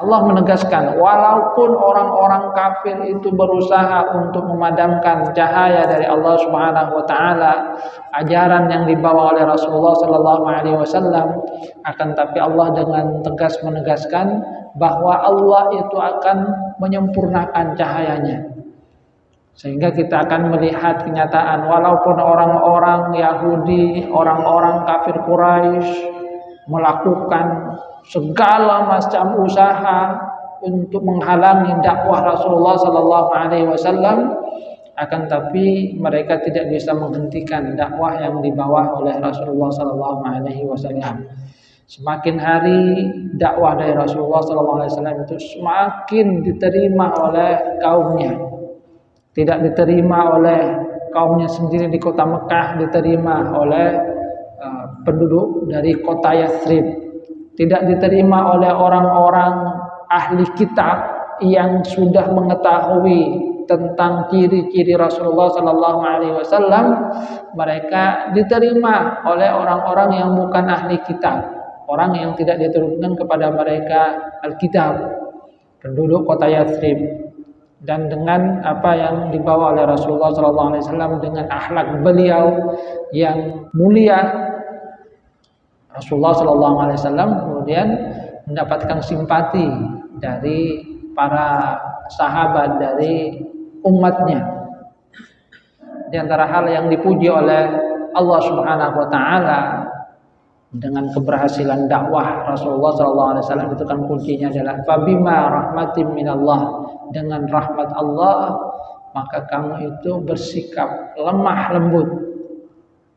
Allah menegaskan, walaupun orang-orang kafir itu berusaha untuk memadamkan cahaya dari Allah Subhanahu wa taala, ajaran yang dibawa oleh Rasulullah sallallahu alaihi wasallam, akan tapi Allah dengan tegas menegaskan bahwa Allah itu akan menyempurnakan cahayanya. Sehingga kita akan melihat kenyataan walaupun orang-orang Yahudi, orang-orang kafir Quraisy melakukan segala macam usaha untuk menghalangi dakwah Rasulullah sallallahu alaihi wasallam, akan tapi mereka tidak bisa menghentikan dakwah yang dibawa oleh Rasulullah sallallahu alaihi wasallam. Semakin hari dakwah dari Rasulullah sallallahu alaihi wasallam itu semakin diterima oleh kaumnya. Tidak diterima oleh kaumnya sendiri di kota Mekah, diterima oleh penduduk dari kota Yathrib. Tidak diterima oleh orang-orang ahli kitab yang sudah mengetahui tentang ciri-ciri Rasulullah sallallahu alaihi wasallam. Mereka diterima oleh orang-orang yang bukan ahli kitab, orang yang tidak diturunkan kepada mereka Alkitab, penduduk kota Yathrib. Dan dengan apa yang dibawa oleh Rasulullah SAW dengan akhlak beliau yang mulia, Rasulullah SAW kemudian mendapatkan simpati dari para sahabat, dari umatnya. Di antara hal yang dipuji oleh Allah Subhanahu wa taala dengan keberhasilan dakwah Rasulullah SAW itu kan kuncinya adalah fabima rahmatin minallah, dengan rahmat Allah maka kamu itu bersikap lemah lembut.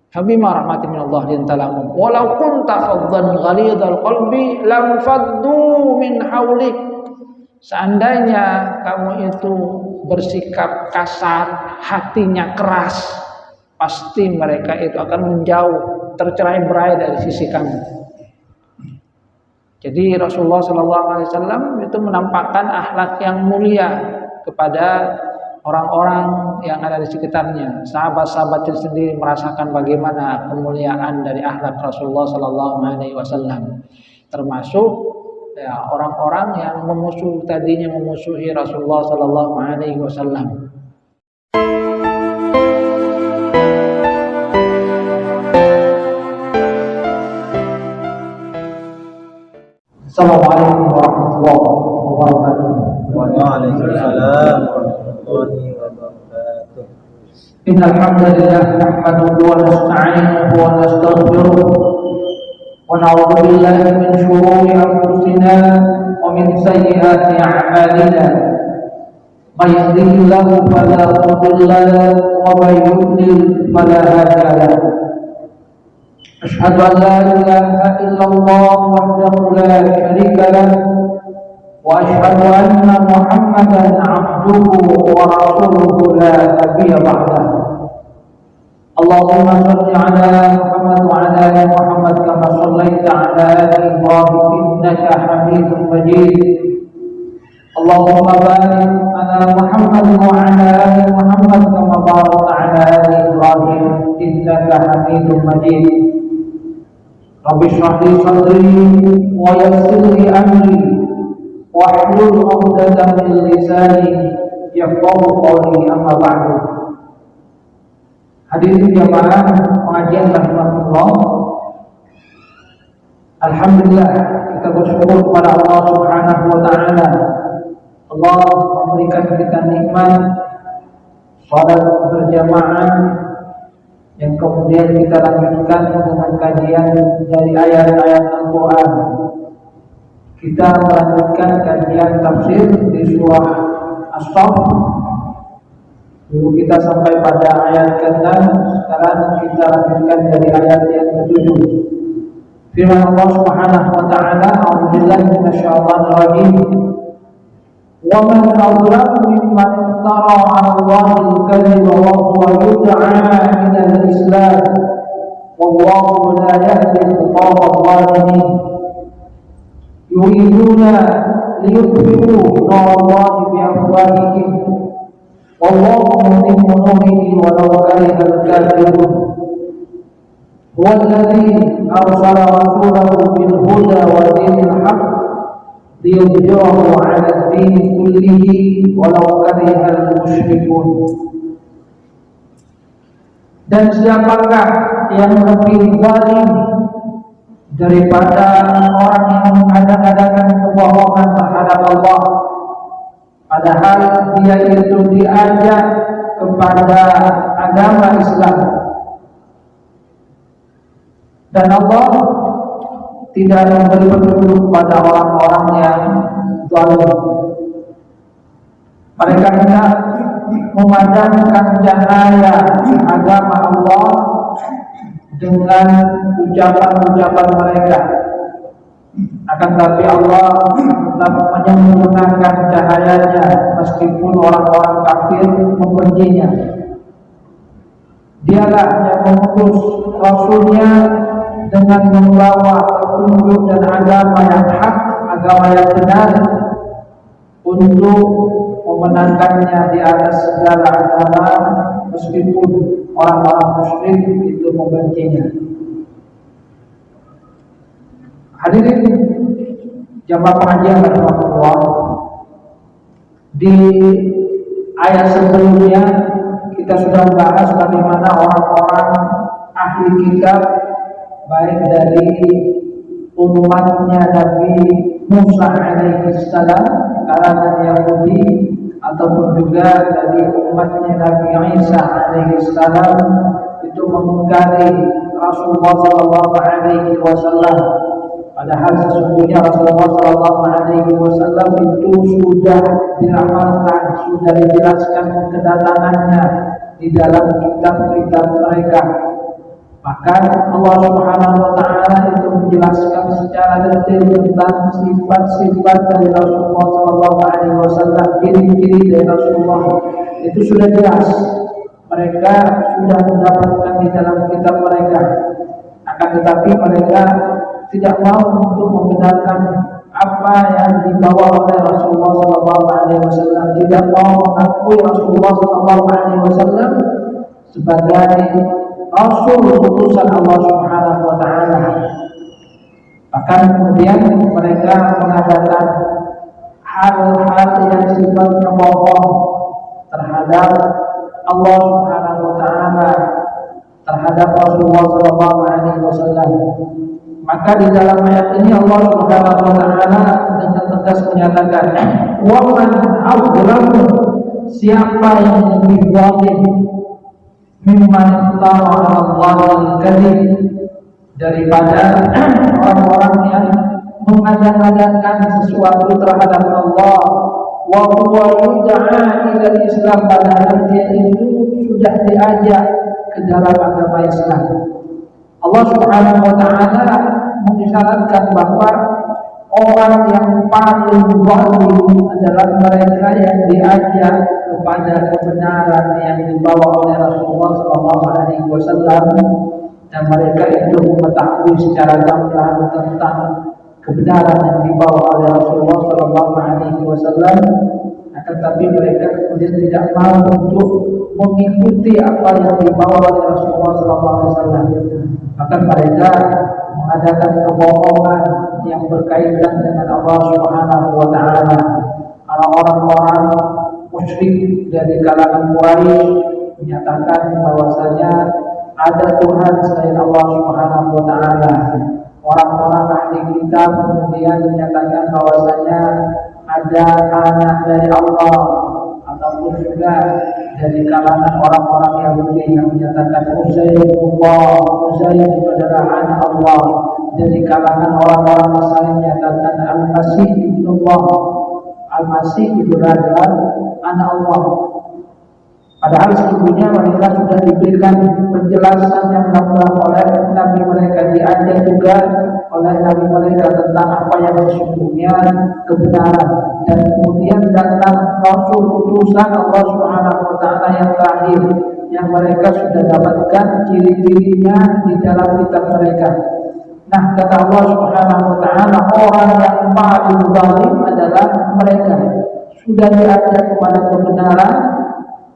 Fabima rahmatin minallah lintalamum walau kunta faddan ghalidhal qalbi lam faddu min haulik. Seandainya kamu itu bersikap kasar, hatinya keras, pasti mereka itu akan menjauh, tercerai-berai dari sisi kamu. Jadi Rasulullah SAW itu menampakkan akhlak yang mulia kepada orang-orang yang ada di sekitarnya. Sahabat-sahabat itu sendiri merasakan bagaimana kemuliaan dari akhlak Rasulullah SAW. Termasuk ya, orang-orang yang tadinya memusuhi Rasulullah SAW. Assalamualaikum warahmatullahi wabarakatuh. Waalaikumsalam warahmatullahi wabarakatuh. Innal hamdalillah nahmaduhu wa nasta'inuhu wa nastaghfiruh wa na'udzu billahi min shururi anfusina wa min sayyiati a'malina. May yahdihillahu fala mudilla lahu wa may yudlil fala hadiya lahu. أشهد أن لا إله إلا الله وحده لا شريك له وأشهد أن محمدا عبده ورسوله لا نبي بعده. اللهم صل على محمد وعلى آل محمد كما صليت على آل إبراهيم إنك حميد مجيد. اللهم بارك على محمد وعلى آل محمد كما باركت على آل إبراهيم إنك حميد مجيد. Rabbi shrah li sadri wa yassir li amri wahlul 'uqdatam min lisani yafqahu qawli, amma ba'du. Hadirin jamaah pengajian rahmatullah. Alhamdulillah kita bersyukur kepada Allah Subhanahu wa taala. Allah memberikan kita nikmat salat berjamaah yang kemudian kita lanjutkan dengan kajian dari ayat-ayat Al-Quran. Kita melanjutkan kajian tafsir di surah As-Saff. Dulu kita sampai pada ayat ke-6, sekarang kita lanjutkan dari ayat yang ke-7. Firman Allah Subhanahu wa taala, a'udzubillahi minasyaitonir rajim. وَمَنْ أَظْلَمُ مِمَّنِ افْتَرَى عَلَى اللَّهِ الْكَذِبَ وَهُوَ يُدْعَى إِلَى الْإِسْلَامِ وَاللَّهُ لَا يَهْدِي الْقَوْمَ الظَّالِمِينَ يُرِيدُونَ لِيُطْفِئُوا نُورَ اللَّهِ بِأَفْوَاهِهِمْ وَاللَّهُ مُتِمُّ نُورِهِ وَلَوْ كَرِهَ الْكَافِرُونَ هُوَ الَّذِي أَرْسَلَ رَسُولَهُ بِالْهُدَى وَدِينِ الْحَقِّ liyudhhirahu 'ala ad-din kullihi walau karihal musyrikun. Dan siapakah yang lebih zalim daripada orang yang mengadakan kebohongan terhadap Allah, padahal dia itu diajak kepada agama Islam. Dan Allah tidak memberi petunjuk pada orang-orang yang zalim. Mereka hendak memadamkan cahaya agama Allah dengan ucapan-ucapan mereka. Akan tetapi Allah tetap menyempurnakan cahayanya meskipun orang-orang kafir membencinya. Dialah yang mengutus Rasulnya dengan membawa petunjuk dan agama yang hak, agama yang benar, untuk memenangkannya di atas segala agama meskipun orang-orang musyrik itu membencinya. Hadirin jamaah pengajian rahmatullah, di ayat sebelumnya kita sudah membahas bagaimana orang-orang ahli kitab, baik dari umatnya Nabi Musa alaihi salam, kalangan Yahudi, ataupun juga dari umatnya Nabi Isa alaihi salam, itu mengingkari Rasulullah sallallahu alaihi wasallam. Padahal sesungguhnya Rasulullah sallallahu alaihi wasallam itu sudah diramalkan, sudah dijelaskan kedatangannya di dalam kitab-kitab mereka. Bahkan Allah Subhanahu wa taala itu menjelaskan secara detail tentang sifat-sifat dari Rasulullah sallallahu alaihi wasallam, ciri-ciri dari Rasulullah itu sudah jelas. Mereka sudah mendapatkan di dalam kitab mereka. Akan tetapi mereka tidak mau untuk membenarkan apa yang dibawa oleh Rasulullah sallallahu alaihi wasallam, tidak mau mengakui Rasulullah sallallahu alaihi wasallam sebagai Rasul utusan Allah Subhanahu wa taala. Bahkan kemudian mereka mengadakan hal-hal yang sifatnya bohong terhadap Allah Subhanahu wa taala, terhadap Rasulullah sallallahu alaihi wasallam. Maka di dalam ayat ini Allah Subhanahu wa taala dengan tegas menyatakan, "Wa man adzlamu", siapa yang lebih zalim, mimman iftara 'ala Allahil kadzib, daripada orang-orang yang mengada-adakan sesuatu terhadap Allah, wa huwa yud'a ila Islam, padahal dia itu sudah diajak ke dalam agama Islam. Allah Subhanahu wa taala mengisyaratkan bahwa orang yang paling zalim adalah mereka yang diajak kepada kebenaran yang dibawa oleh Rasulullah sallallahu alaihi wasallam, dan mereka itu mengetahui secara gamblang tentang kebenaran yang dibawa oleh Rasulullah sallallahu alaihi wasallam, tetapi mereka kemudian tidak mau untuk mengikuti apa yang dibawa oleh Rasulullah sallallahu alaihi wasallam. Maka mereka mengadakan kebohongan yang berkaitan dengan Allah Subhanahu wa taala. Kalau orang-orang musyrik dari kalangan Quraisy menyatakan bahwasanya ada Tuhan selain Allah Subhanahu wa taala. Orang-orang ahli kitab kemudian menyatakan bahwasanya ada anak dari Allah, ataupun juga dari kalangan orang-orang Yahudi yang menyatakan Uzairullah, Uzair itu adalah anak Allah. Dari kalangan orang-orang Nasrani menyatakan Al-Masih ibnullah, Al-Masih itu adalah anak Allah. Padahal sesungguhnya mereka sudah diberikan penjelasan yang gamblang oleh Nabi mereka, diajak juga oleh Nabi mereka tentang apa yang sesungguhnya kebenaran. Dan kemudian datang Rasul utusan Allah Subhanahu wa taala yang terakhir, yang mereka sudah dapatkan ciri-cirinya di dalam kitab mereka. Nah, kata Allah Subhanahu wa taala, orang yang paling zalim adalah mereka sudah diajak kepada kebenaran,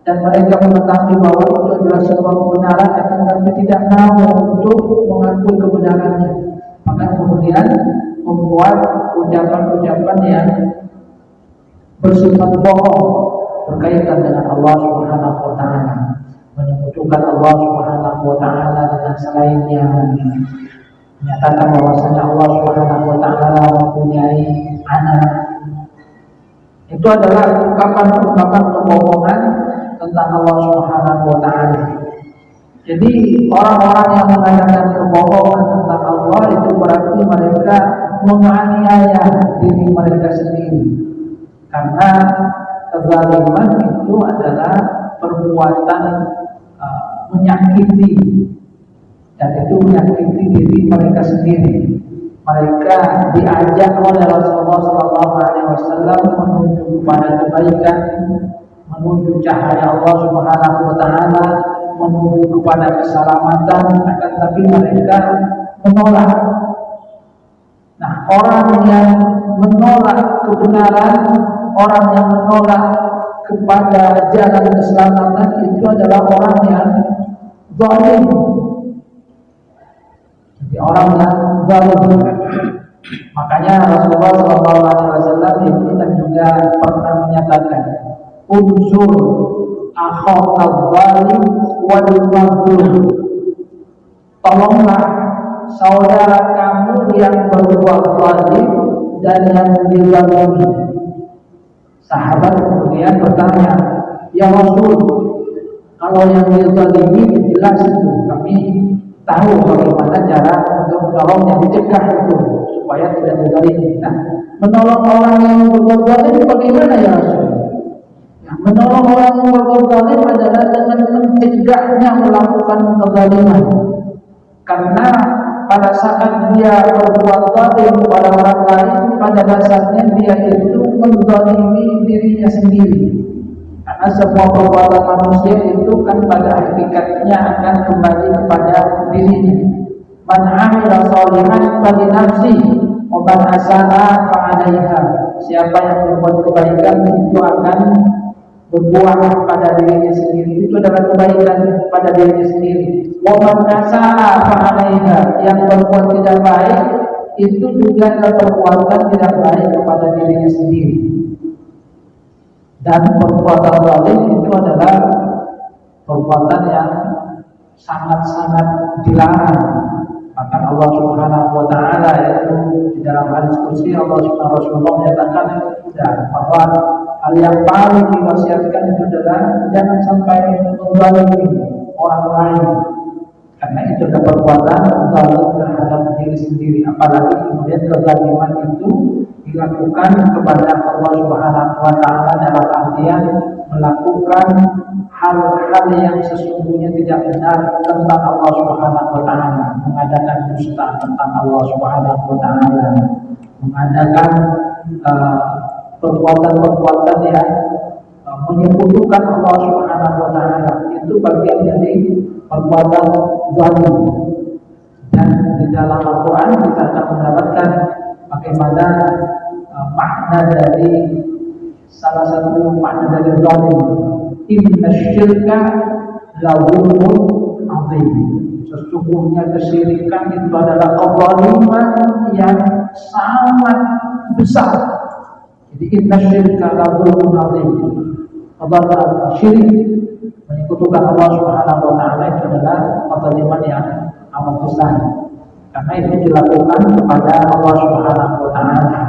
dan mereka mengetahui bahwa itu adalah sebuah kebenaran, tetapi tidak mau untuk mengakui kebenarannya. Maka kemudian membuat ucapan-ucapan yang bersifat bohong berkaitan dengan Allah Subhanahu wa taala, menyekutukan Allah Subhanahu wa taala dengan selainnya, menyatakan bahwasanya Allah Subhanahu wa taala mempunyai anak. Itu adalah ungkapan-ungkapan kebohongan tentang Allah Subhanahu wa taala. Jadi orang-orang yang mengatakan kebohongan tentang Allah itu berarti mereka menganiaya diri mereka sendiri. Karena kezaliman itu adalah perbuatan menyakiti, dan itu menyakiti diri mereka sendiri. Mereka diajak oleh Rasulullah SAW menuju kepada kebaikan, menuju cahaya Allah Subhanahu wa taala, menuju kepada keselamatan, akan tapi mereka menolak. Nah, orang yang menolak kebenaran, orang yang menolak kepada jalan keselamatan itu adalah orang yang zalim. Jadi orang yang zalim. Makanya Rasulullah SAW itu kan juga pernah menyatakan, unsur akhal zalim wal mazlum. Tolonglah saudara kamu yang berbuat zalim dan yang dizalimi. Sahabat kemudian bertanya, ya Rasul, kalau yang dizalimi jelas itu, kami tahu bagaimana cara untuk menolongnya, dicegah itu supaya tidak dizalimi. Nah, menolong orang yang berbuat zalim bagaimana ya Rasul? Nah, menolong orang yang berbuat zalim adalah dengan mencegahnya melakukan kezaliman. Karena pada saat dia berbuat zalim kepada orang lain, pada dasarnya dia itu menzalimi dirinya sendiri. Karena semua perbuatan manusia itu kan pada hakikatnya akan kembali kepada dirinya. Man 'amila shalihan falinafsi wa man asaa fa 'alaiha. Siapa yang berbuat kebaikan itu akan berbuah pada dirinya sendiri. Itu adalah kebaikan pada dirinya sendiri. Wa man asaa fa 'alaiha. Yang berbuat tidak baik itu juga adalah perbuatan tidak baik kepada dirinya sendiri. Dan perbuatan zalim itu adalah perbuatan yang sangat-sangat dilarang. Maka Allah Subhanahu wa taala yaitu di dalam hadis qudsi Allah Subhanahu wa taala menyatakan bahwa hal yang paling diwasiatkan itu adalah jangan sampai menzalimi orang lain. Karena itu adalah perbuatan zalim terhadap diri sendiri. Apalagi kemudian kezaliman itu dilakukan kepada Allah Subhanahu wa taala dalam artian melakukan hal-hal yang sesungguhnya tidak benar tentang Allah Subhanahu wa taala, mengadakan dusta tentang Allah Subhanahu wa taala, mengadakan perbuatan-perbuatan yang menyekutukan Allah Subhanahu wa taala. Itu bagian dari perbuatan zalim. Dan di dalam Al-Qur'an kita akan mendapatkan bagaimana makna dari salah satu makna dari zalim. Inna syirka la zulmun azim. Sesungguhnya kesyirikan itu adalah kezaliman yang sangat besar. Jadi inna syirka la zulmun azim. Kezaliman syirik, menyekutukan Allah Subhanahu wa taala itu adalah kezaliman yang amat besar. Karena itu dilakukan kepada Allah Subhanahu wa taala.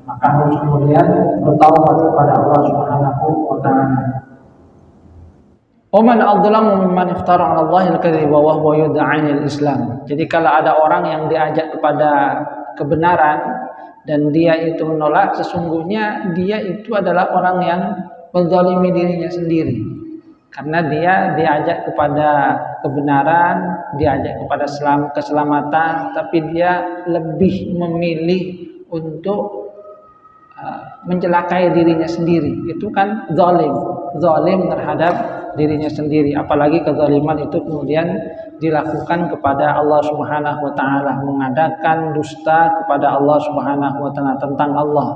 Maka harus kemudian bertaubat kepada Allah Subhanahu wa taala. Oman adzlamu mimman iftara 'ala Allahi al-kadhiba wa huwa yud'a 'anil Islam. Jadi kalau ada orang yang diajak kepada kebenaran dan dia itu menolak, sesungguhnya dia itu adalah orang yang menzalimi dirinya sendiri. Karena dia diajak kepada kebenaran, diajak kepada keselamatan, tapi dia lebih memilih untuk mencelakai dirinya sendiri. Itu kan zalim terhadap dirinya sendiri. Apalagi kezaliman itu kemudian dilakukan kepada Allah Subhanahu wa taala, mengadakan dusta kepada Allah Subhanahu wa taala tentang Allah.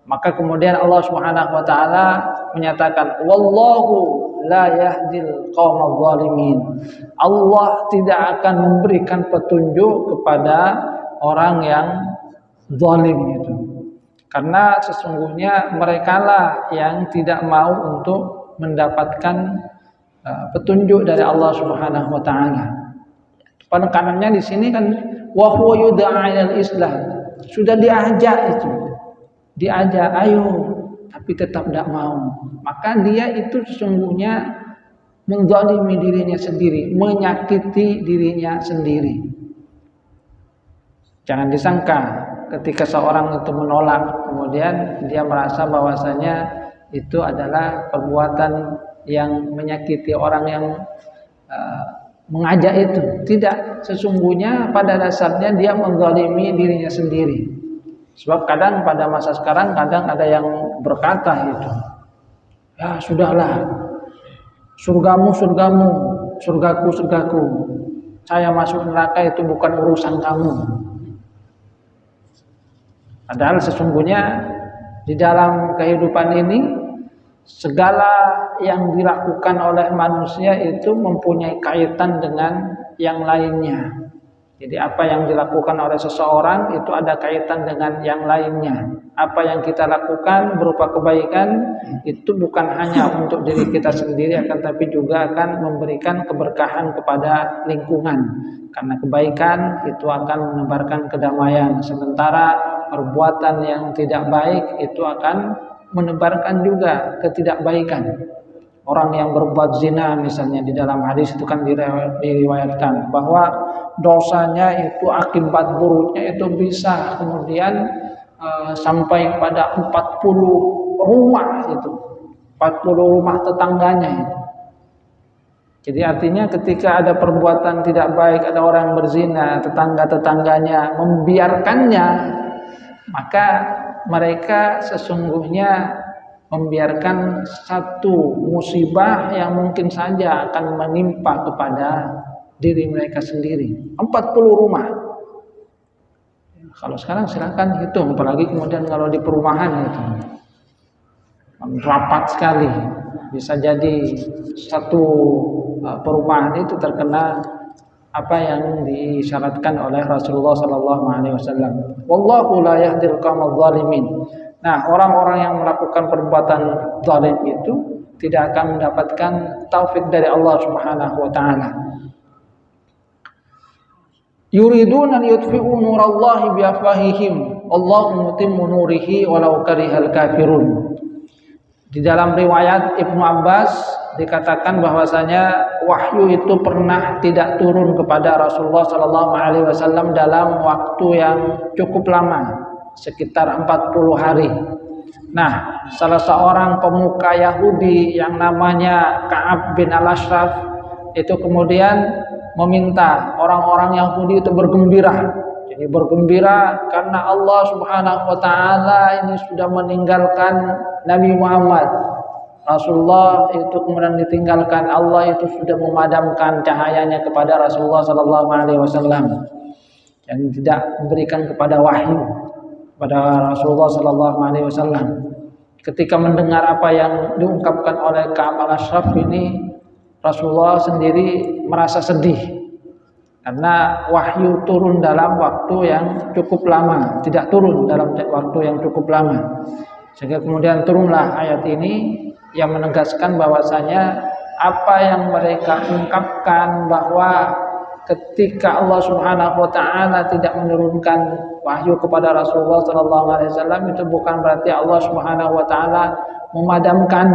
Maka kemudian Allah Subhanahu wa taala menyatakan, wallahu la yahdil qaumadz zalimin. Allah tidak akan memberikan petunjuk kepada orang yang zalim itu. Karena sesungguhnya merekalah yang tidak mau untuk mendapatkan petunjuk dari Allah Subhanahu wa taala. Penekanannya di sini kan wa huwa yud'a ilal Islam. Sudah diajak itu. Diajak ayo, tapi tetap tidak mau. Maka dia itu sesungguhnya menzalimi dirinya sendiri, menyakiti dirinya sendiri. Jangan disangka ketika seorang itu menolak, kemudian dia merasa bahwasanya itu adalah perbuatan yang menyakiti orang yang mengajak itu. Tidak, sesungguhnya pada dasarnya dia menzalimi dirinya sendiri. Sebab kadang pada masa sekarang kadang ada yang berkata itu, ya sudahlah, surgamu surgamu, surgaku surgaku, saya masuk neraka itu bukan urusan kamu. Padahal sesungguhnya di dalam kehidupan ini segala yang dilakukan oleh manusia itu mempunyai kaitan dengan yang lainnya. Jadi apa yang dilakukan oleh seseorang itu ada kaitan dengan yang lainnya. Apa yang kita lakukan berupa kebaikan itu bukan hanya untuk diri kita sendiri, akan tapi juga akan memberikan keberkahan kepada lingkungan. Karena kebaikan itu akan menebarkan kedamaian, sementara perbuatan yang tidak baik itu akan menebarkan juga ketidakbaikan. Orang yang berbuat zina misalnya, di dalam hadis itu kan diriwayatkan bahwa dosanya itu akibat buruknya itu bisa kemudian sampai pada 40 rumah itu, 40 rumah tetangganya itu. Jadi artinya ketika ada perbuatan tidak baik, ada orang berzina, tetangga-tetangganya membiarkannya, maka mereka sesungguhnya membiarkan satu musibah yang mungkin saja akan menimpa kepada diri mereka sendiri. 40 rumah. Kalau sekarang silakan hitung, apalagi kemudian kalau di perumahan itu rapat sekali. Bisa jadi satu perumahan itu terkena apa yang disyaratkan oleh Rasulullah sallallahu alaihi wasallam. Wallahu la yahdil qaumadz zalimin. Nah, orang-orang yang melakukan perbuatan zalim itu tidak akan mendapatkan taufik dari Allah Subhanahu wa taala. Yuriduna liyutfi'u nurallahi biafwahihim, Allahu mutimmu nurihi walau karihal kafirun. Di dalam riwayat Ibnu Abbas dikatakan bahwasanya wahyu itu pernah tidak turun kepada Rasulullah sallallahu alaihi wasallam dalam waktu yang cukup lama, sekitar 40 hari. Nah, salah seorang pemuka Yahudi yang namanya Ka'ab bin Al-Ashraf itu kemudian meminta orang-orang Yahudi itu bergembira. Jadi bergembira karena Allah Subhanahu wa taala ini sudah meninggalkan Nabi Muhammad. Rasulullah itu kemudian ditinggalkan, Allah itu sudah memadamkan cahayanya kepada Rasulullah sallallahu alaihi wasallam dan tidak memberikan kepada wahyu pada Rasulullah sallallahu alaihi wasallam. Ketika mendengar apa yang diungkapkan oleh Ka'ab al-Ashraf ini, Rasulullah sendiri merasa sedih karena wahyu turun dalam waktu yang cukup lama, tidak turun dalam waktu yang cukup lama. Sehingga kemudian turunlah ayat ini yang menegaskan bahwasanya apa yang mereka ungkapkan bahwa ketika Allah Subhanahu wa taala tidak menurunkan wahyu kepada Rasulullah sallallahu alaihi wasallam, itu bukan berarti Allah Subhanahu wa taala memadamkan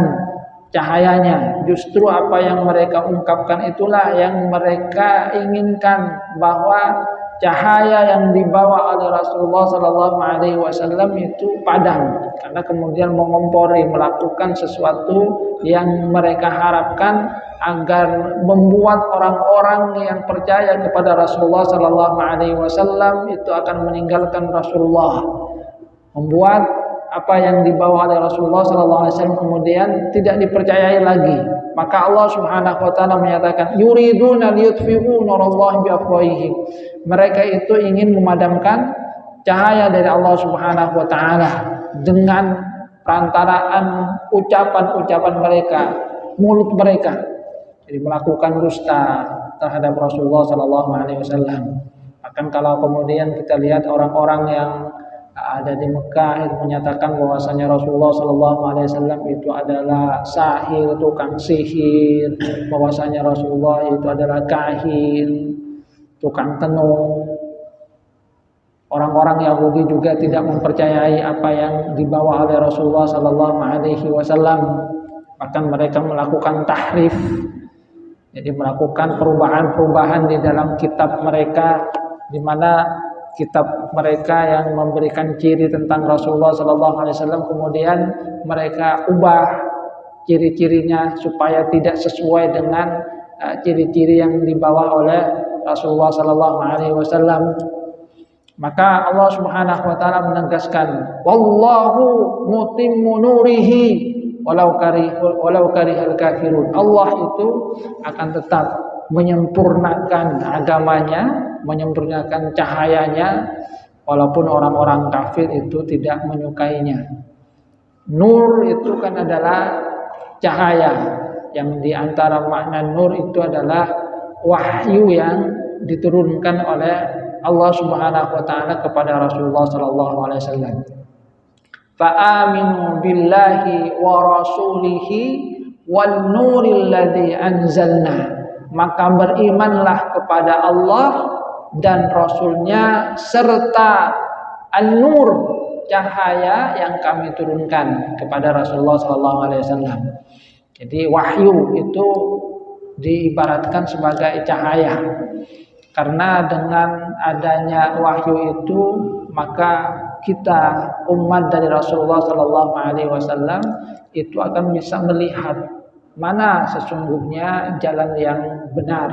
cahayanya. Justru apa yang mereka ungkapkan itulah yang mereka inginkan, bahwa cahaya yang dibawa oleh Rasulullah sallallahu alaihi wasallam itu padam, karena kemudian mengompori melakukan sesuatu yang mereka harapkan agar membuat orang-orang yang percaya kepada Rasulullah sallallahu alaihi wasallam itu akan meninggalkan Rasulullah, membuat apa yang dibawa oleh Rasulullah sallallahu alaihi wasallam kemudian tidak dipercayai lagi. Maka Allah Subhanahu wa taala menyatakan yuriduna liyutfi'u nurallahi biafwahihim. Mereka itu ingin memadamkan cahaya dari Allah Subhanahu wa taala dengan perantaraan ucapan-ucapan mereka, mulut mereka. Jadi melakukan dusta terhadap Rasulullah sallallahu alaihi wasallam. Bahkan kalau kemudian kita lihat orang-orang yang ada di Mekah yang menyatakan bahwasanya Rasulullah SAW itu adalah sahir, tukang sihir, bahwasanya Rasulullah itu adalah kahin, tukang tenung. Orang-orang Yahudi juga tidak mempercayai apa yang dibawa oleh Rasulullah SAW. Bahkan mereka melakukan tahrif, jadi melakukan perubahan-perubahan di dalam kitab mereka, di mana kitab mereka yang memberikan ciri tentang Rasulullah SAW kemudian mereka ubah ciri-cirinya supaya tidak sesuai dengan ciri-ciri yang dibawa oleh Rasulullah SAW. Maka Allah Subhanahu wa taala menegaskan, wallahu mutimmu nurihi walau karihal kafirun. Allah itu akan tetap menyempurnakan agamanya, menyempurnakan cahayanya walaupun orang-orang kafir itu tidak menyukainya. Nur itu kan adalah cahaya, yang diantara makna nur itu adalah wahyu yang diturunkan oleh Allah Subhanahu wa taala kepada Rasulullah sallallahu alaihi wasallam. Fa'aminu billahi wa rasulihi wan nuril ladzi anzalna. Maka berimanlah kepada Allah dan Rasulnya serta an-nur, cahaya yang kami turunkan kepada Rasulullah sallallahu alaihi wasallam. Jadi wahyu itu diibaratkan sebagai cahaya. Karena dengan adanya wahyu itu maka kita umat dari Rasulullah sallallahu alaihi wasallam itu akan bisa melihat mana sesungguhnya jalan yang benar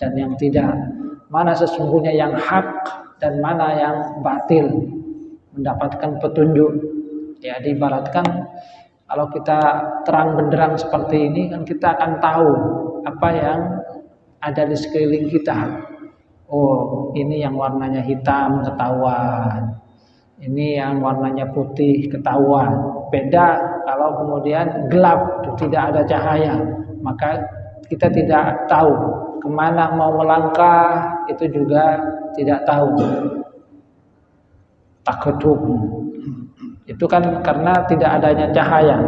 dan yang tidak, mana sesungguhnya yang hak dan mana yang batil, mendapatkan petunjuk. Ya, diibaratkan kalau kita terang benderang seperti ini kan kita akan tahu apa yang ada di sekeliling kita. Oh, ini yang warnanya hitam ketahuan, ini yang warnanya putih ketahuan. Beda kalau kemudian gelap, tidak ada cahaya, maka kita tidak tahu kemana mau melangkah, itu juga tidak tahu. Takut itu kan karena tidak adanya cahaya,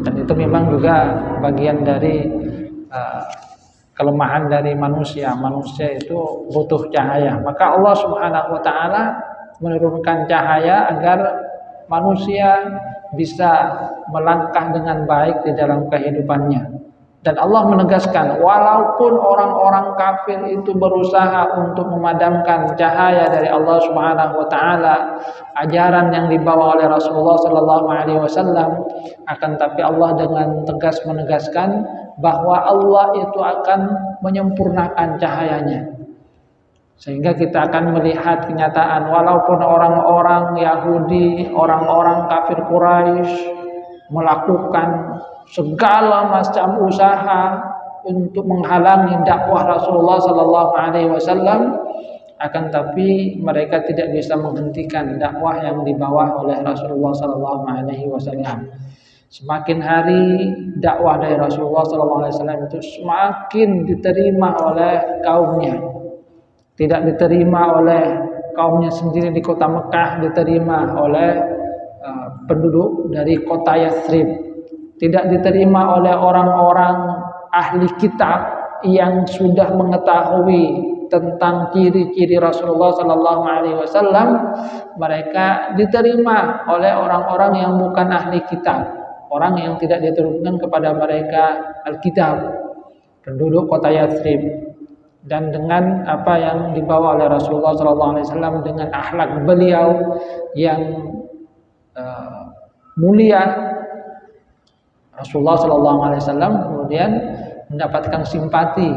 dan itu memang juga bagian dari kelemahan dari manusia. Manusia itu butuh cahaya. Maka Allah Subhanahu wa taala menurunkan cahaya agar manusia bisa melangkah dengan baik di dalam kehidupannya. Dan Allah menegaskan, walaupun orang-orang kafir itu berusaha untuk memadamkan cahaya dari Allah Subhanahu wa taala, ajaran yang dibawa oleh Rasulullah sallallahu alaihi wasallam, akan tapi Allah dengan tegas menegaskan bahwa Allah itu akan menyempurnakan cahayanya. Sehingga kita akan melihat kenyataan walaupun orang-orang Yahudi, orang-orang kafir Quraisy melakukan segala macam usaha untuk menghalangi dakwah Rasulullah sallallahu alaihi wasallam, akan tapi mereka tidak bisa menghentikan dakwah yang dibawa oleh Rasulullah sallallahu alaihi wasallam. Semakin hari dakwah dari Rasulullah sallallahu alaihi wasallam itu semakin diterima oleh kaumnya. Tidak diterima oleh kaumnya sendiri di kota Mekah, diterima oleh penduduk dari kota Yathrib. Tidak diterima oleh orang-orang ahli kitab yang sudah mengetahui tentang ciri-ciri Rasulullah sallallahu alaihi wasallam. Mereka diterima oleh orang-orang yang bukan ahli kitab, orang yang tidak diturunkan kepada mereka Alkitab, penduduk kota Yathrib. Dan dengan apa yang dibawa oleh Rasulullah sallallahu alaihi wasallam, dengan akhlak beliau yang mulia, Rasulullah sallallahu alaihi wasallam kemudian mendapatkan simpati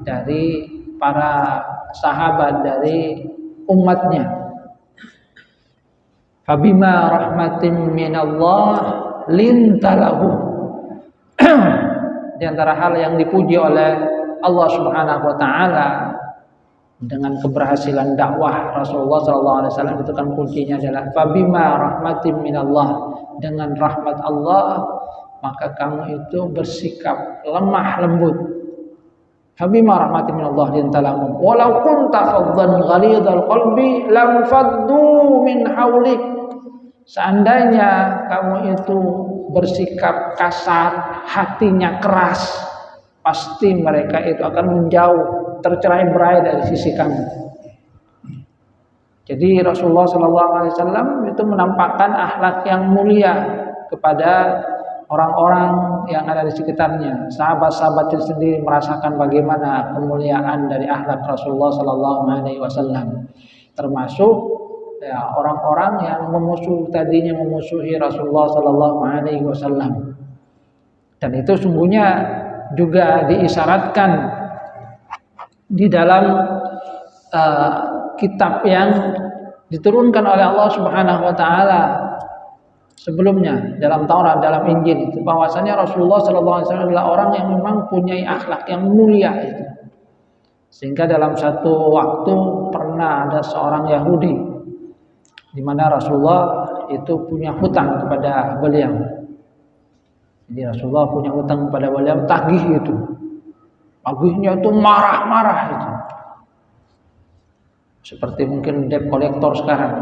dari para sahabat, dari umatnya. Fabima rahmatin minallah lintalahu. Di antara hal yang dipuji oleh Allah Subhanahu wa taala dengan keberhasilan dakwah Rasulullah sallallahu alaihi wasallam itu kan kuncinya adalah fabima rahmatin minallah, dengan rahmat Allah maka kamu itu bersikap lemah lembut. Fabima rahmatin minallah linta lahum walau kunta faddan ghalidhal qalbi lam faddu min haulik. Seandainya kamu itu bersikap kasar, hatinya keras, pasti mereka itu akan menjauh, tercerai-berai dari sisi kamu. Jadi Rasulullah SAW itu menampakkan akhlak yang mulia kepada orang-orang yang ada di sekitarnya. Sahabat-sahabat itu sendiri merasakan bagaimana kemuliaan dari akhlak Rasulullah SAW. Termasuk ya, orang-orang yang tadinya memusuhi Rasulullah SAW. Dan itu sungguhnya juga diisyaratkan di dalam kitab yang diturunkan oleh Allah Subhanahu wa taala sebelumnya dalam Taurat, dalam Injil itu bahwasanya Rasulullah SAW adalah orang yang memang punya akhlak yang mulia itu. Sehingga dalam satu waktu pernah ada seorang Yahudi di mana Rasulullah itu punya hutang kepada beliau. Jadi Rasulullah punya hutang kepada beliau, tagih itu. Tagihnya itu marah-marah itu. Seperti mungkin debt collector sekarang.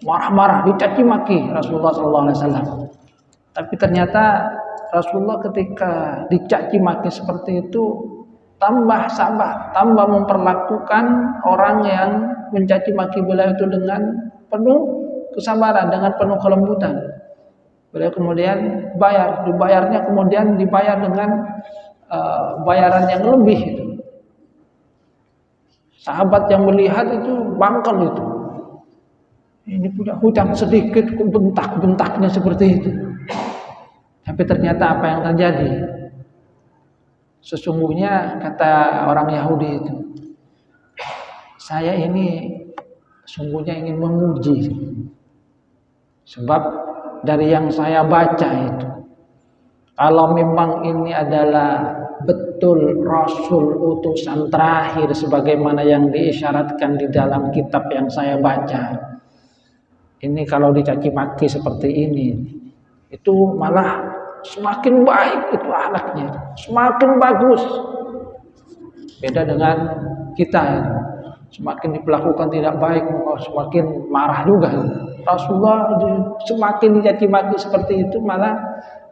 Marah-marah, dicaci maki Rasulullah SAW. Tapi ternyata Rasulullah ketika dicaci maki seperti itu tambah sabar, tambah memperlakukan orang yang mencaci maki beliau itu dengan penuh kesabaran, dengan penuh kelembutan. Beliau kemudian dibayarnya kemudian dibayar dengan bayaran yang lebih itu. Sahabat yang melihat itu bangkel itu. Ini punya hutang sedikit, bentak-bentaknya seperti itu. Tapi ternyata apa yang terjadi? Sesungguhnya kata orang Yahudi itu, saya ini sungguhnya ingin menguji. Sebab dari yang saya baca itu, kalau memang ini adalah betul Rasul utusan terakhir sebagaimana yang diisyaratkan di dalam kitab yang saya baca, ini kalau dicaci maki seperti ini, itu malah semakin baik itu akhlaknya, semakin bagus. Beda dengan kita ya. Semakin diperlakukan tidak baik, semakin marah juga. Rasulullah semakin dicaci maki seperti itu malah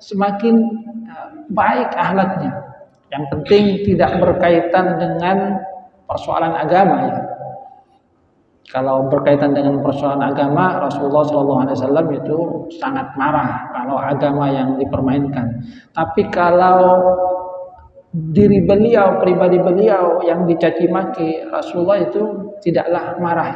semakin baik akhlaknya. Yang penting tidak berkaitan dengan persoalan agama ya. Kalau berkaitan dengan persoalan agama, Rasulullah SAW itu sangat marah kalau agama yang dipermainkan. Tapi kalau diri beliau, pribadi beliau yang dicaci maki, Rasulullah itu tidaklah marah.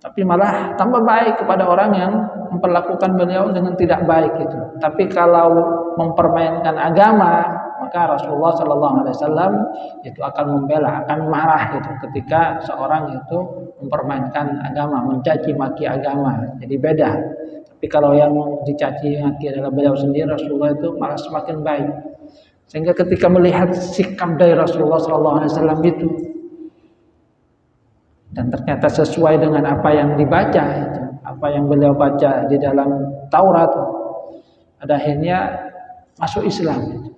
Tapi malah tambah baik kepada orang yang memperlakukan beliau dengan tidak baik itu. Tapi kalau mempermainkan agama, maka Rasulullah SAW itu akan membela, akan marah gitu ketika seorang itu mempermainkan agama, mencaci maki agama. Jadi beda. Tapi kalau yang dicaci maki adalah beliau sendiri, Rasulullah itu malah semakin baik. Sehingga ketika melihat sikap dari Rasulullah SAW itu, dan ternyata sesuai dengan apa yang dibaca itu, apa yang beliau baca di dalam Taurat, pada akhirnya masuk Islam.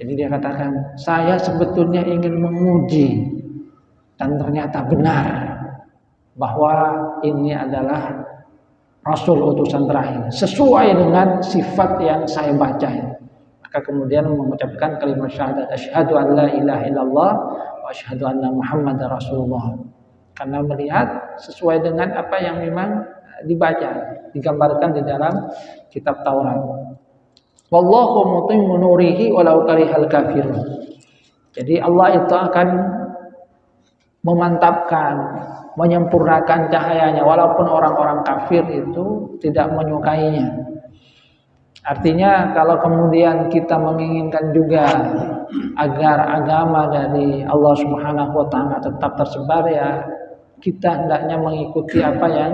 Jadi dia katakan, saya sebetulnya ingin menguji, dan ternyata benar bahwa ini adalah Rasul utusan terakhir, sesuai dengan sifat yang saya baca. Maka kemudian mengucapkan kalimat syahadat, asyhadu an la ilaha illallah wa asyhadu anna Muhammadar Rasulullah. Karena melihat sesuai dengan apa yang memang dibaca, digambarkan di dalam kitab Taurat. Wallahu mutimmu nurihi walau karihal kafirun. Jadi Allah itu akan memantapkan, menyempurnakan cahayanya walaupun orang-orang kafir itu tidak menyukainya. Artinya kalau kemudian kita menginginkan juga agar agama dari Allah Subhanahu wa taala tetap tersebar, ya kita hendaknya mengikuti apa yang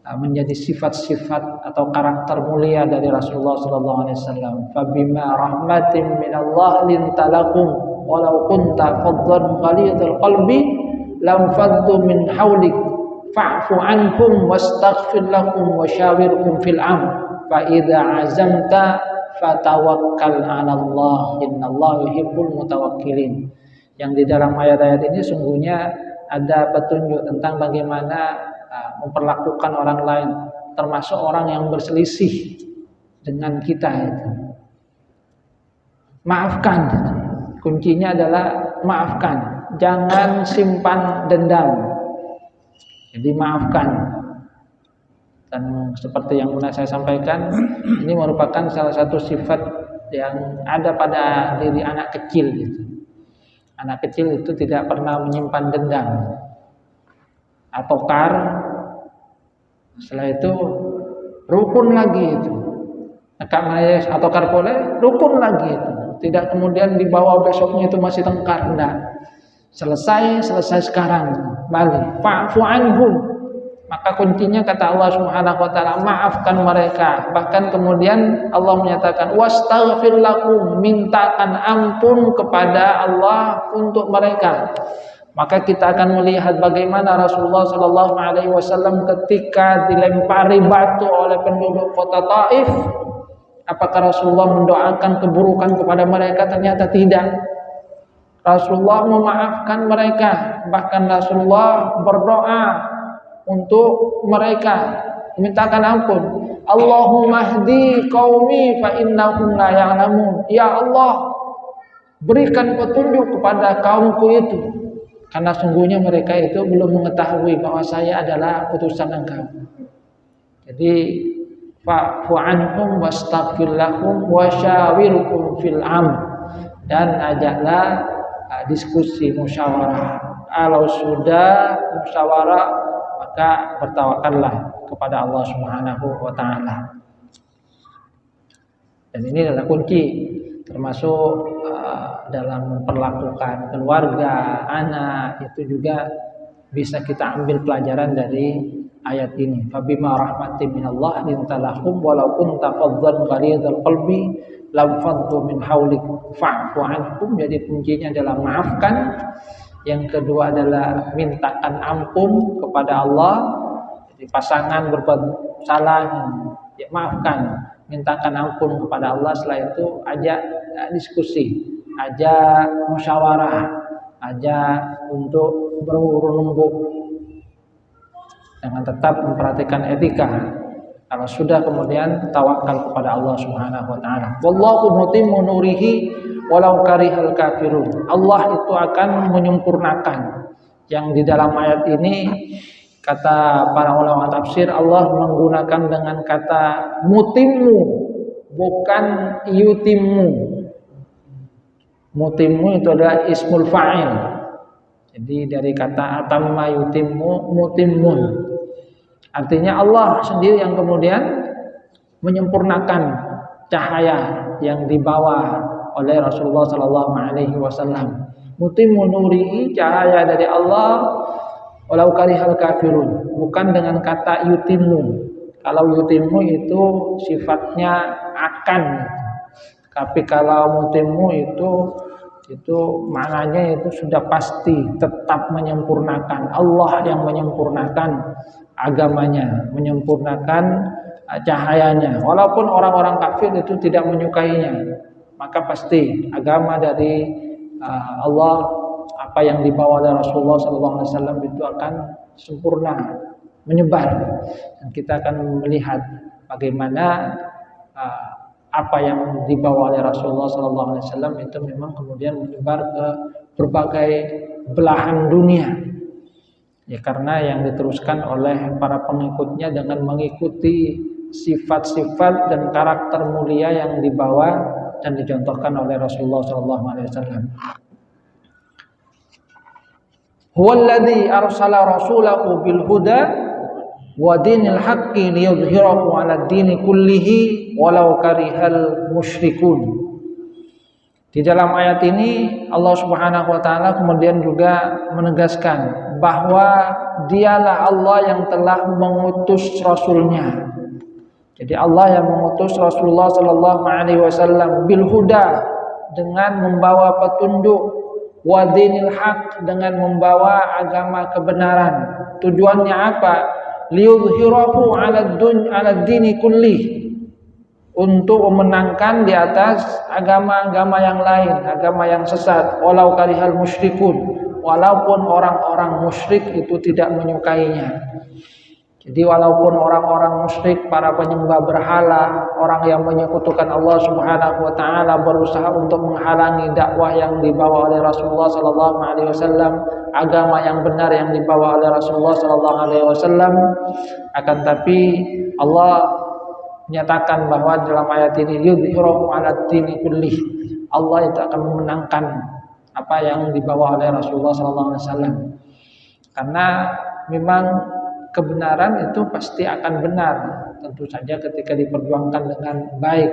menjadi sifat-sifat atau karakter mulia dari Rasulullah SAW. Fabima rahmatin minallah lintalakum walau kunta faddan ghalidhal qalbi lam faddu min hawlik fa'fu anhum wastaghfir lakum wa syawirhum fil amr fa idza azamta fatawakkal 'alallah innallaha yuhibbul mutawakkilin. Yang di dalam ayat-ayat ini sungguhnya ada petunjuk tentang bagaimana memperlakukan orang lain, termasuk orang yang berselisih dengan kita itu. Maafkan. Kuncinya adalah maafkan. Jangan simpan dendam. Jadi maafkan. Dan seperti yang pernah saya sampaikan, ini merupakan salah satu sifat yang ada pada diri anak kecil gitu. Anak kecil itu tidak pernah menyimpan dendam. Atokar, setelah itu rukun lagi itu. Nekak mayas atokar boleh, rukun lagi itu. Tidak kemudian dibawa besoknya itu masih tengkar, enggak. Selesai sekarang, balik. Fa'fu anhum. Maka kuncinya kata Allah Subhanahu wa taala, maafkan mereka. Bahkan kemudian Allah menyatakan wastaghfir lakum, mintakan ampun kepada Allah untuk mereka. Maka kita akan melihat bagaimana Rasulullah sallallahu alaihi wasallam ketika dilempari batu oleh penduduk kota Taif, apakah Rasulullah mendoakan keburukan kepada mereka? Ternyata tidak. Rasulullah memaafkan mereka, bahkan Rasulullah berdoa untuk mereka, mintakan ampun. Allahumma hdi qaumi fa innahum la ya'lamun. Ya Allah, berikan petunjuk kepada kaumku itu, karena sungguhnya mereka itu belum mengetahui bahwa saya adalah utusan Engkau. Jadi fa'fu anhum wastaghfir lahum wasyawirhum fil amr, dan ajaklah diskusi musyawarah. Kalau sudah musyawarah, maka bertawakallah kepada Allah Subhanahu wa taala. Dan ini adalah kunci, termasuk dalam memperlakukan keluarga, anak, itu juga bisa kita ambil pelajaran dari ayat ini. Fabima rahmatin minallah linta lahum walau kunta faddan ghalidhal qalbi lam faddu min haulik fa'fu anhum. Jadi kuncinya adalah maafkan. Yang kedua adalah mintakan ampun kepada Allah. Jadi pasangan berbuat salah, ya maafkan, mintakan ampun kepada Allah. Setelah itu ajak diskusi, ajak musyawarah, ajak untuk berurun lembut, dengan tetap memperhatikan etika. Kalau sudah kemudian tawakal kepada Allah Subhanahu wa taala. Wallahu mutimmu nurihi walau karihal kafirun. Allah itu akan menyempurnakan. Yang di dalam ayat ini kata para ulama tafsir, Allah menggunakan dengan kata mutimmu, bukan yutimmu. Mutimmu itu adalah ismul fa'il. Jadi dari kata atamma yutimmu, mutimmun. Artinya Allah sendiri yang kemudian menyempurnakan cahaya yang dibawa oleh Rasulullah sallallahu alaihi wasallam. Mutimmu nurihi, cahaya dari Allah, walau karihal kafirun, bukan dengan kata yutimmu. Kalau yutimmu itu sifatnya akan, tapi kalau mutimmu itu maknanya itu sudah pasti tetap menyempurnakan. Allah yang menyempurnakan agamanya, menyempurnakan cahayanya. Walaupun orang-orang kafir itu tidak menyukainya, maka pasti agama dari Allah, apa yang dibawa oleh Rasulullah SAW itu akan sempurna, menyebar. Dan kita akan melihat bagaimana apa yang dibawa oleh Rasulullah SAW itu memang kemudian menyebar ke berbagai belahan dunia. Ya, karena yang diteruskan oleh para pengikutnya dengan mengikuti sifat-sifat dan karakter mulia yang dibawa dan dicontohkan oleh Rasulullah SAW. Huwallazi arsala rasulahu bil huda wa dinil haqqi liyudhhirahu 'ala ad-dini kullihi walau karihal musyrikun. Di dalam ayat ini Allah Subhanahu wa taala kemudian juga menegaskan bahwa dialah Allah yang telah mengutus rasulnya. Jadi Allah yang mengutus Rasulullah sallallahu alaihi wasallam bil huda, dengan membawa petunjuk, wa dinil haq, dengan membawa agama kebenaran. Tujuannya apa? Liyudhhirahu 'ala ad-dini kulli, untuk memenangkan di atas agama-agama yang lain, agama yang sesat, walau karihal musyrikun, walaupun orang-orang musyrik itu tidak menyukainya. Jadi walaupun orang-orang musyrik, para penyembah berhala, orang yang menyekutukan Allah Subhanahu wa taala berusaha untuk menghalangi dakwah yang dibawa oleh Rasulullah sallallahu alaihi wasallam, agama yang benar yang dibawa oleh Rasulullah sallallahu alaihi wasallam, akan tapi Allah menyatakan bahwa dalam ayat ini yudhhiruhu 'ala dini kullih. Allah itu akan memenangkan apa yang dibawa oleh Rasulullah sallallahu alaihi wasallam. Karena memang kebenaran itu pasti akan benar, tentu saja ketika diperjuangkan dengan baik.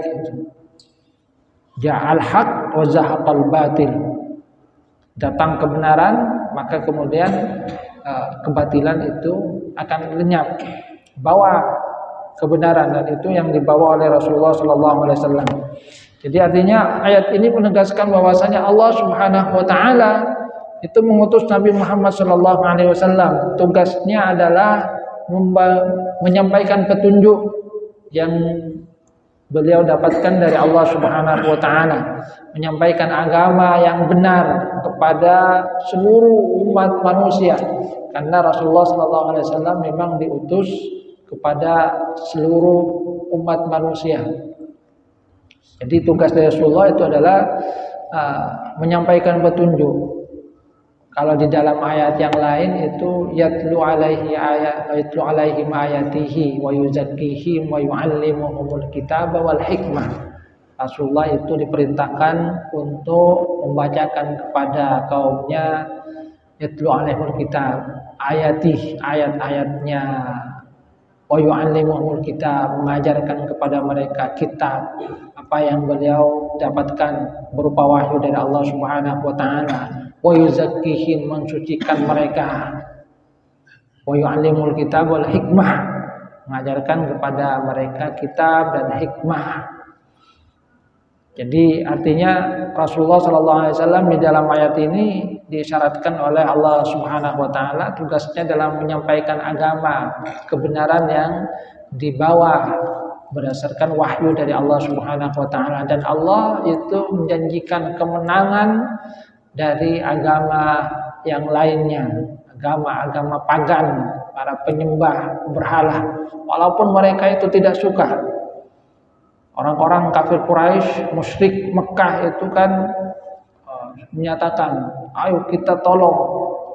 Ja'al haq wa zahaqal batil. Datang kebenaran, maka kemudian kebatilan itu akan lenyap. Bawa kebenaran, dan itu yang dibawa oleh Rasulullah sallallahu alaihi wasallam. Jadi artinya ayat ini menegaskan bahwasanya Allah Subhanahu wa taala itu mengutus Nabi Muhammad sallallahu alaihi wasallam. Tugasnya adalah menyampaikan petunjuk yang beliau dapatkan dari Allah Subhanahu wa taala, menyampaikan agama yang benar kepada seluruh umat manusia. Karena Rasulullah sallallahu alaihi wasallam memang diutus kepada seluruh umat manusia. Jadi tugas dari Rasulullah itu adalah menyampaikan petunjuk. Kalau di dalam ayat yang lain itu yatlu alaihim ayatihi wa yuzakkihim wa yuallimuhumul kitaba wal hikmah. Rasulullah itu diperintahkan untuk membacakan kepada kaumnya yatlu alaihimul kitab, ayat-ayatnya, wa yuallimuhumul kitab, mengajarkan kepada mereka kitab, apa yang beliau dapatkan berupa wahyu dari Allah Subhanahu wa taala. Wa yuzakkihim, mensucikan mereka. Wa yu'allimul kitab wal hikmah, mengajarkan kepada mereka kitab dan hikmah. Jadi artinya Rasulullah sallallahu alaihi wasallam di dalam ayat ini disyaratkan oleh Allah Subhanahu wa taala tugasnya dalam menyampaikan agama, kebenaran yang dibawa berdasarkan wahyu dari Allah Subhanahu wa taala, dan Allah itu menjanjikan kemenangan dari agama yang lainnya, agama-agama pagan, para penyembah berhala, walaupun mereka itu tidak suka. Orang-orang kafir Quraisy, musyrik Mekah itu kan menyatakan, ayo kita tolong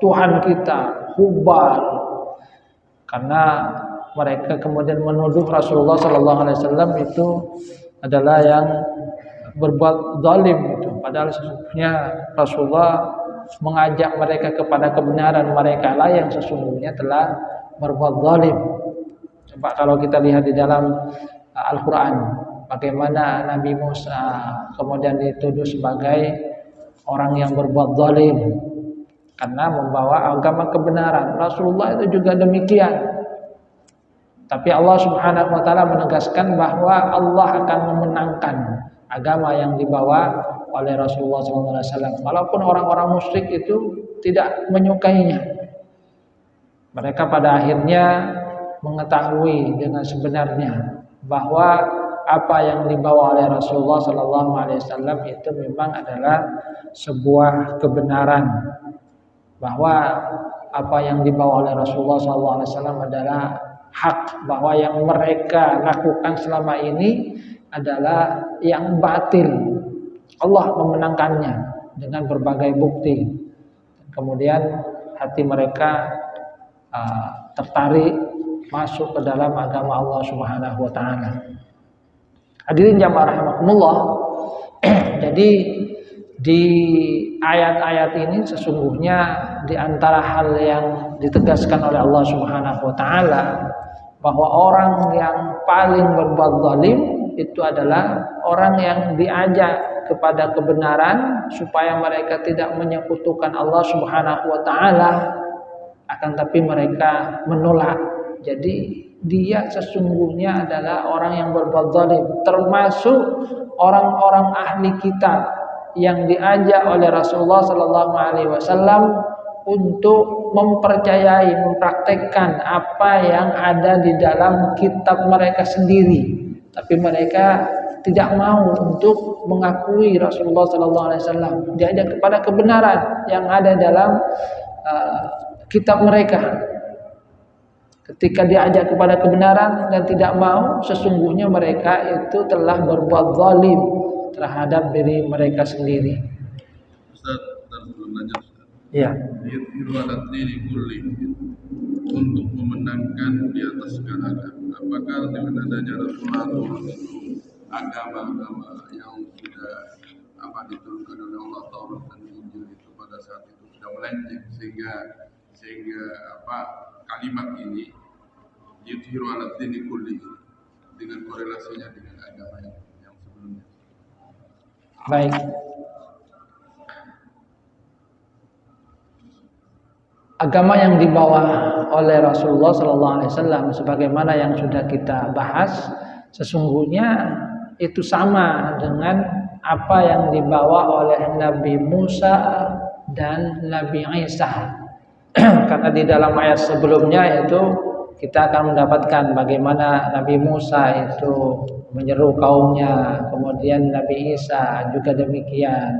Tuhan kita Hubal, karena mereka kemudian menuduh Rasulullah sallallahu alaihi wasallam itu adalah yang berbuat zalim itu. Padahal sesungguhnya Rasulullah mengajak mereka kepada kebenaran, mereka lah yang sesungguhnya telah berbuat zalim. Coba kalau kita lihat di dalam Al-Quran, bagaimana Nabi Musa kemudian dituduh sebagai orang yang berbuat zalim karena membawa agama kebenaran. Rasulullah itu juga demikian. Tapi Allah Subhanahu wa taala menegaskan bahwa Allah akan memenangkan agama yang dibawa oleh Rasulullah SAW. Walaupun orang-orang musyrik itu tidak menyukainya, mereka pada akhirnya mengetahui dengan sebenarnya bahwa apa yang dibawa oleh Rasulullah SAW itu memang adalah sebuah kebenaran, bahwa apa yang dibawa oleh Rasulullah SAW adalah hak, bahwa yang mereka lakukan selama ini adalah yang batil. Allah memenangkannya dengan berbagai bukti. Kemudian hati mereka tertarik masuk ke dalam agama Allah Subhanahu wa taala. Hadirin jamaah rahimakumullah. Jadi di ayat-ayat ini sesungguhnya di antara hal yang ditegaskan oleh Allah Subhanahu wa taala bahwa orang yang paling berbuat zalim itu adalah orang yang diajak kepada kebenaran supaya mereka tidak menyekutukan Allah Subhanahu wa taala, akan tapi mereka menolak. Jadi dia sesungguhnya adalah orang yang berbuat zalim, termasuk orang-orang ahli kitab yang diajak oleh Rasulullah sallallahu alaihi wasallam untuk mempercayai, mempraktekkan apa yang ada di dalam kitab mereka sendiri, tapi mereka tidak mau untuk mengakui Rasulullah sallallahu alaihi wasallam, diajak kepada kebenaran yang ada dalam kitab mereka. Ketika diajak kepada kebenaran dan tidak mau, sesungguhnya mereka itu telah berbuat zalim terhadap diri mereka sendiri. Ustaz, sebelum lanjut Ustaz. Iya. Untuk memenangkan di atas segala agama. Apakah dengan adanya Rasulullah itu agama-agama yang sudah diturunkan oleh Allah Taurat dan Injil itu pada saat itu sudah melenceng sehingga kalimat ini yudhiru ala dini kulli dengan korelasinya dengan agama yang sebelumnya. Baik. Agama yang dibawa oleh Rasulullah sallallahu alaihi wasallam sebagaimana yang sudah kita bahas sesungguhnya itu sama dengan apa yang dibawa oleh Nabi Musa dan Nabi Isa. Karena di dalam ayat sebelumnya itu kita akan mendapatkan bagaimana Nabi Musa itu menyeru kaumnya, kemudian Nabi Isa juga demikian.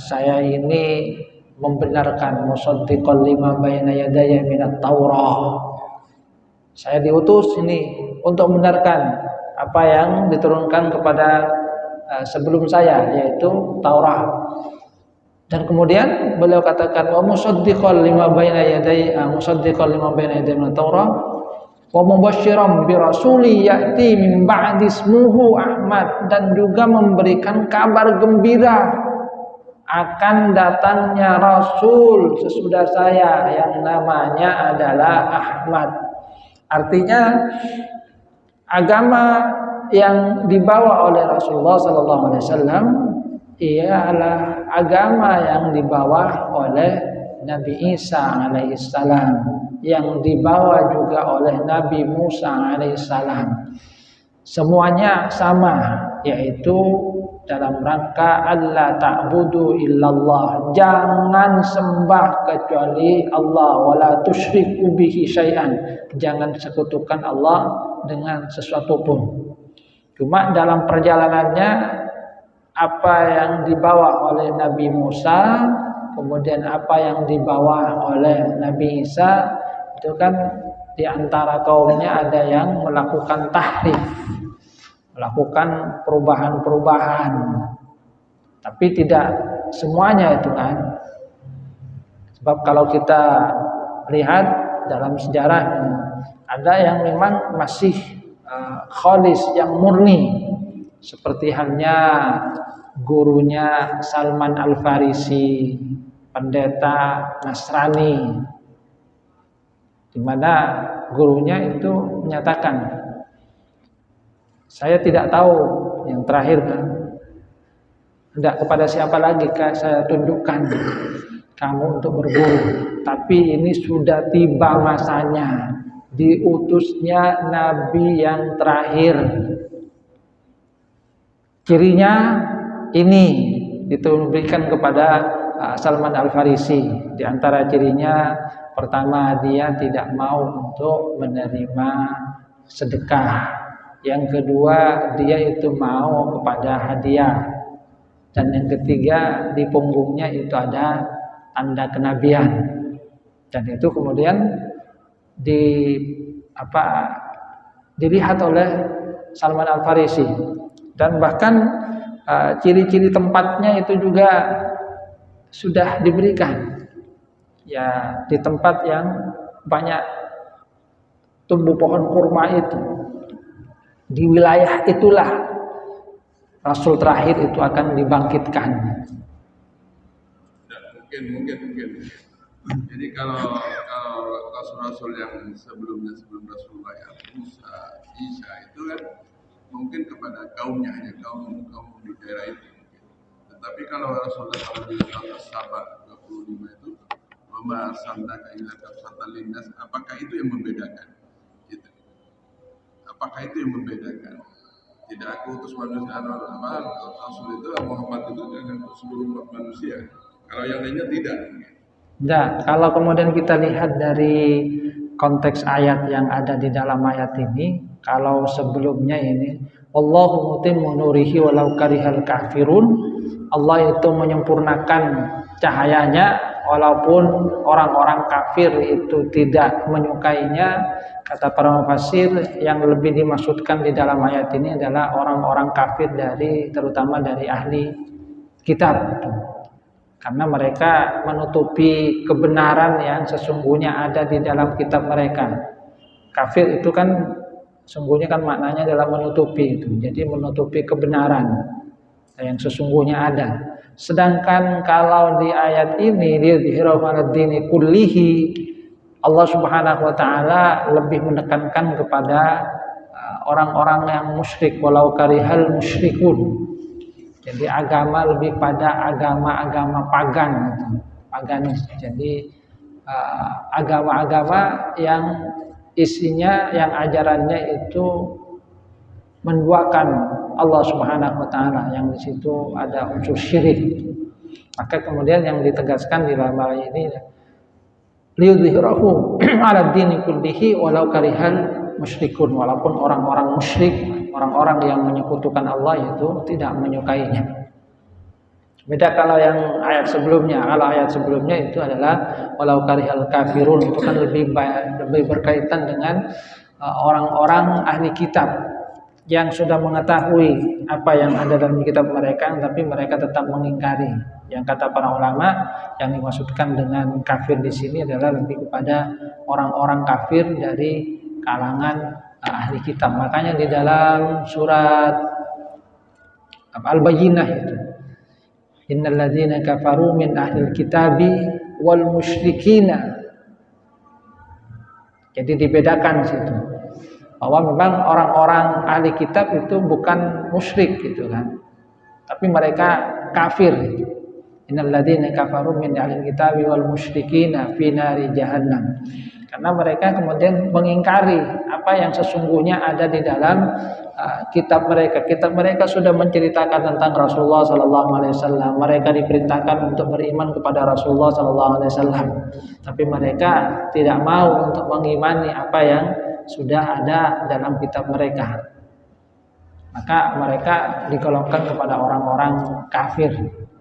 Saya ini membenarkan musaddiqan lima baina yadayya minat Taurah. Saya diutus ini untuk membenarkan apa yang diturunkan kepada sebelum saya, yaitu Taurat. Dan kemudian beliau katakan wa musaddiqan lima baina yadayya minat Taurah wa mubasysyiran bi rasuli ya'ti min ba'di ismuhu Ahmad, dan juga memberikan kabar gembira akan datangnya Rasul sesudah saya yang namanya adalah Ahmad. Artinya agama yang dibawa oleh Rasulullah sallallahu alaihi wasallam ialah agama yang dibawa oleh Nabi Isa alaihissalam, yang dibawa juga oleh Nabi Musa alaihissalam. Semuanya sama, yaitu dalam rangka Allah ta'budu illallah, jangan sembah kecuali Allah, wala tusyriku bihi syai'an, jangan sekutukan Allah dengan sesuatu pun. Cuma dalam perjalanannya apa yang dibawa oleh Nabi Musa, kemudian apa yang dibawa oleh Nabi Isa, itu kan di antara kaumnya ada yang melakukan tahrif, melakukan perubahan-perubahan. Tapi tidak semuanya itu kan. Sebab kalau kita lihat dalam sejarah ada yang memang masih khalis, yang murni, seperti halnya gurunya Salman Al-Farisi, pendeta Nasrani, di mana gurunya itu menyatakan, saya tidak tahu yang terakhir kan, tidak kepada siapa lagi saya tunjukkan kamu untuk berguru, tapi ini sudah tiba masanya diutusnya Nabi yang terakhir. Cirinya ini diberikan kepada Salman Al-Farisi. Di antara cirinya, pertama dia tidak mau untuk menerima sedekah. Yang kedua, dia itu mau kepada hadiah. Dan yang ketiga, di punggungnya itu ada tanda kenabian. Dan itu kemudian dilihat oleh Salman Al-Farisi. Dan bahkan ciri-ciri tempatnya itu juga sudah diberikan. Ya, di tempat yang banyak tumbuh pohon kurma itu, di wilayah itulah Rasul terakhir itu akan dibangkitkan. Ya, mungkin. Jadi kalau Rasul-Rasul yang sebelum Rasulullah ya, Musa, Isa itu kan mungkin kepada kaumnya, hanya kaum di daerah itu. Tetapi kalau Rasulullah SAW di atas Sabah 25 itu, Mama Sandaka ila kafsatan linnas, apakah itu yang membedakan? Gitu. Apakah itu yang membedakan? Tidak aku utus manusia, Rasul itu Muhammad itu dengan seluruh umat manusia. Kalau yang lainnya tidak. Nah, kalau kemudian kita lihat dari konteks ayat yang ada di dalam ayat ini, Kalau sebelumnya ini wallahu mutimmu nurihi walau karihal kafirun, Allah itu menyempurnakan cahayanya walaupun orang-orang kafir itu tidak menyukainya. Kata para mufassir, yang lebih dimaksudkan di dalam ayat ini adalah orang-orang kafir terutama dari ahli kitab itu. Karena mereka menutupi kebenaran yang sesungguhnya ada di dalam kitab mereka. Kafir itu kan sesungguhnya kan maknanya adalah menutupi itu. Jadi menutupi kebenaran yang sesungguhnya ada. Sedangkan kalau di ayat ini liyudhhirahu 'alad dini kullihi, Allah Subhanahu wa taala lebih menekankan kepada orang-orang yang musyrik walau karihal musyrikun. Jadi agama lebih pada agama-agama pagan gitu, paganis. Jadi agama-agama yang isinya yang ajarannya itu menduakan Allah Subhanahu wa taala, yang di situ ada unsur syirik. Maka kemudian yang ditegaskan di dalam ayat ini liyudhhirahu 'ala dini kullihi walau karihal musyrikun, walaupun orang-orang musyrik, orang-orang yang menyekutukan Allah itu tidak menyukainya. Beda kalau yang ayat sebelumnya. Kalau ayat sebelumnya itu adalah walau karihal kafirun, itu kan lebih berkaitan dengan orang-orang ahli kitab yang sudah mengetahui apa yang ada dalam kitab mereka, tapi mereka tetap mengingkari. Yang kata para ulama, yang dimaksudkan dengan kafir di sini adalah lebih kepada orang-orang kafir dari kalangan ahli kitab. Makanya di dalam surat Al-Bayyinah itu, innal ladzina kafaru min ahlil kitabi wal musyrikina. Jadi dibedakan situ, bahwa memang orang-orang ahli kitab itu bukan musyrik gitu kan, tapi mereka kafir. Innal ladzina kafaru min ahlil kitabi wal musyrikina fi nari jahannam. Karena mereka kemudian mengingkari apa yang sesungguhnya ada di dalam kitab mereka. Kitab mereka sudah menceritakan tentang Rasulullah sallallahu alaihi wasallam. Mereka diperintahkan untuk beriman kepada Rasulullah sallallahu alaihi wasallam. Tapi mereka tidak mau untuk mengimani apa yang sudah ada dalam kitab mereka. Maka mereka digolongkan kepada orang-orang kafir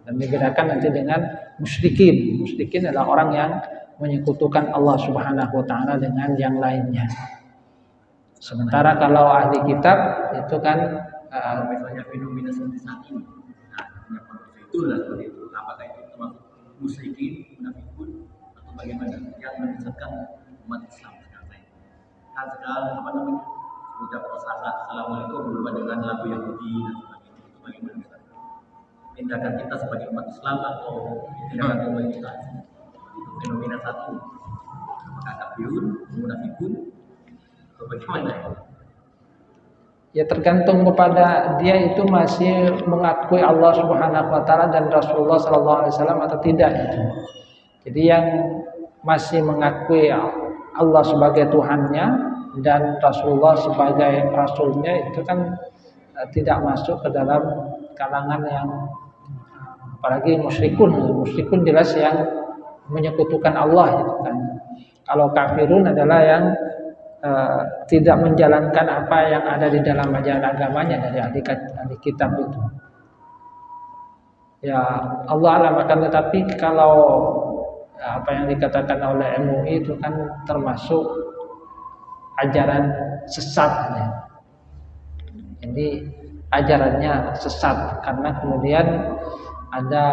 dan dibedakan nanti dengan musyrikin. Musyrikin adalah orang yang menyekutukan Allah Subhanahu wa taala dengan yang lainnya. Sementara kalau ahli kitab itu kan misalnya fenomena seperti saat ini. Nah, punya kondisi itu adalah seperti itu. Apakah itu termasuk musyrikin, munafikun, atau bagaimana yang menyesatkan umat Islam sekarang ini? Kan sekarang apa namanya? Ucap assalamualaikum berubah dengan lagu Yahudi dan sebagainya. Itu bagaimana? Tindakan kita sebagai umat Islam atau tindakan umat kita? Itu fenomena satu. Apakah kafirun, munafikun, atau bagaimana? Ya tergantung kepada dia itu masih mengakui Allah Subhanahu wa taala dan Rasulullah sallallahu alaihi wasallam atau tidak itu. Jadi yang masih mengakui Allah sebagai Tuhannya dan Rasulullah sebagai Rasulnya itu kan tidak masuk ke dalam kalangan yang apalagi musyrikun. Musyrikun jelas yang menyekutukan Allah gitu kan. Kalau kafirun adalah yang tidak menjalankan apa yang ada di dalam ajaran agamanya dari ahli kitab itu. Ya Allah alam, akan tetapi kalau apa yang dikatakan oleh MUI itu kan termasuk ajaran sesat ya. Jadi ajarannya sesat karena kemudian ada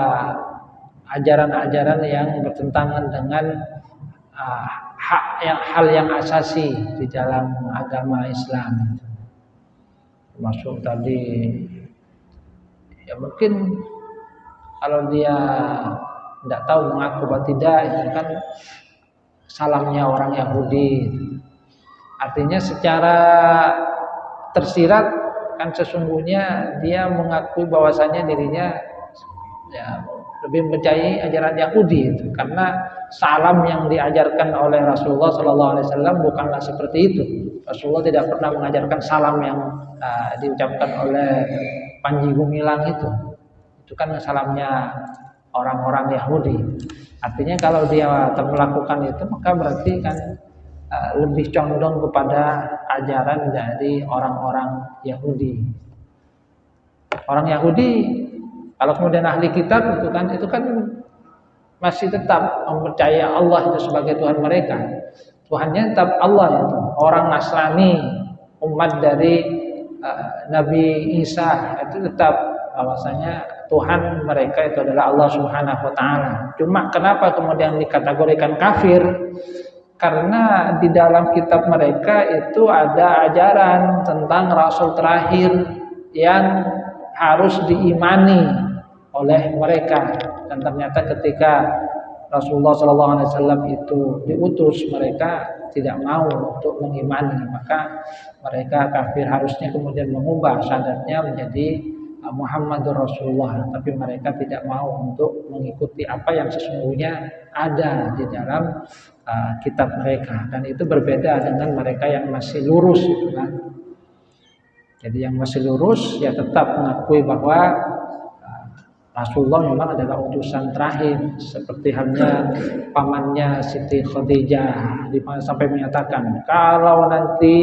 ajaran-ajaran yang bertentangan dengan hal yang asasi di dalam agama Islam. Termasuk tadi ya mungkin kalau dia tidak tahu mengaku atau tidak, itu kan salamnya orang Yahudi. Artinya secara tersirat kan sesungguhnya dia mengakui bahwasanya dirinya ya lebih percayai ajaran Yahudi itu, karena salam yang diajarkan oleh Rasulullah SAW bukanlah seperti itu. Rasulullah tidak pernah mengajarkan salam yang diucapkan oleh Panji Gumilang itu kan salamnya orang-orang Yahudi. Artinya kalau dia melakukan itu maka berarti kan lebih condong kepada ajaran dari orang-orang Yahudi. Orang Yahudi kalau kemudian ahli kitab itu kan masih tetap mempercayai Allah itu sebagai Tuhan mereka. Tuhannya tetap Allah itu. Orang Nasrani, umat dari Nabi Isa itu tetap bahwasanya Tuhan mereka itu adalah Allah Subhanahu wa taala. Cuma kenapa kemudian dikategorikan kafir? Karena di dalam kitab mereka itu ada ajaran tentang rasul terakhir yang harus diimani oleh mereka, dan ternyata ketika Rasulullah SAW itu diutus, mereka tidak mau untuk mengimani, maka mereka kafir. Harusnya kemudian mengubah syahadatnya menjadi Muhammadur Rasulullah, tapi mereka tidak mau untuk mengikuti apa yang sesungguhnya ada di dalam kitab mereka, dan itu berbeda dengan mereka yang masih lurus gitu kan. Jadi yang masih lurus ya tetap mengakui bahwa Rasulullah memang adalah utusan terakhir, seperti halnya pamannya Siti Khadijah sampai menyatakan kalau nanti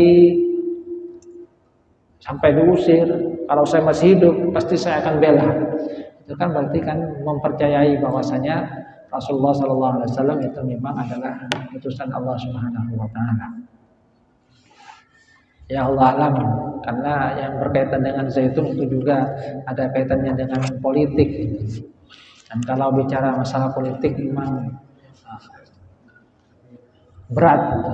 sampai diusir, kalau saya masih hidup pasti saya akan bela. Itu kan berarti kan mempercayai bahwasanya Rasulullah SAW itu memang adalah utusan Allah Subhanahu wa taala. Ya Allah alam, karena yang berkaitan dengan zaitun itu juga ada kaitannya dengan politik. Dan kalau bicara masalah politik memang berat gitu.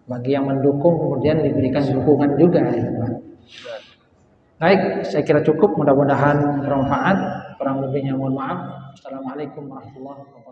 Bagi yang mendukung kemudian diberikan dukungan juga gitu. Baik, saya kira cukup, mudah-mudahan bermanfaat. Kurang lebihnya mohon maaf. Assalamualaikum warahmatullahi wabarakatuh.